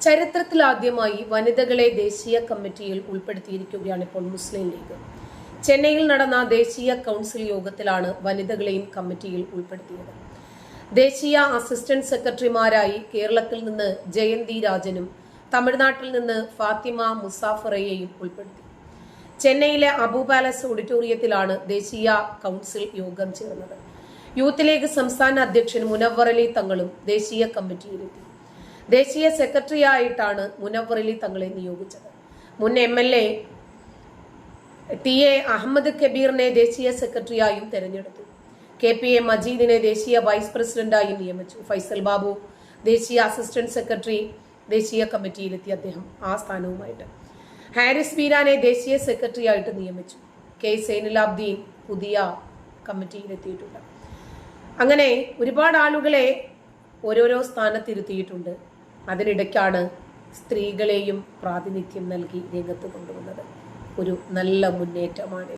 ചരിത്രത്തിലാദ്യമായി വനിതകളെ ദേശീയ കമ്മിറ്റിയിൽ ഉൾപ്പെടുത്തിയിരിക്കുകയാണ് ഇപ്പോൾ മുസ്ലിം ലീഗ്. ചെന്നൈയിൽ നടന്ന ദേശീയ കൗൺസിൽ യോഗത്തിലാണ് വനിതകളെയും കമ്മിറ്റിയിൽ ഉൾപ്പെടുത്തിയത്. ദേശീയ അസിസ്റ്റന്റ് സെക്രട്ടറിമാരായി കേരളത്തിൽ നിന്ന് ജയന്തി രാജനും തമിഴ്നാട്ടിൽ നിന്ന് ഫാത്തിമ മുസാഫറയെയും ഉൾപ്പെടുത്തി. ചെന്നൈയിലെ അബു പാലസ് ഓഡിറ്റോറിയത്തിലാണ് ദേശീയ കൗൺസിൽ യോഗം ചേർന്നത്. യൂത്ത് ലീഗ് സംസ്ഥാന അധ്യക്ഷൻ മുനവ്വർ അലി തങ്ങളും ദേശീയ കമ്മിറ്റിയിലെത്തി. ദേശീയ സെക്രട്ടറിയായിട്ടാണ് മുനവ്വർ അലി തങ്ങളെ നിയോഗിച്ചത്. മുൻ MLA TA അഹമ്മദ് കബീറിനെ ദേശീയ സെക്രട്ടറിയായും തെരഞ്ഞെടുത്തു. KPA മജീദിനെ ദേശീയ വൈസ് പ്രസിഡന്റായും നിയമിച്ചു. ഫൈസൽ ബാബു ദേശീയ അസിസ്റ്റന്റ് സെക്രട്ടറി ദേശീയ കമ്മിറ്റിയിലെത്തി. അദ്ദേഹം ആ സ്ഥാനവുമായിട്ട് ഹാരിസ് ബീരാനെ ദേശീയ സെക്രട്ടറിയായിട്ട് നിയമിച്ചു. K സൈനുലാബ്ദീൻ പുതിയ കമ്മിറ്റിയിലെത്തിയിട്ടുണ്ട്. അങ്ങനെ ഒരുപാട് ആളുകളെ ഓരോരോ സ്ഥാനത്തിരുത്തിയിട്ടുണ്ട്. അതിനിടയ്ക്കാണ് സ്ത്രീകളെയും പ്രാതിനിധ്യം നൽകി രംഗത്ത് കൊണ്ടുവന്നത്. ഒരു നല്ല മുന്നേറ്റമാണ്.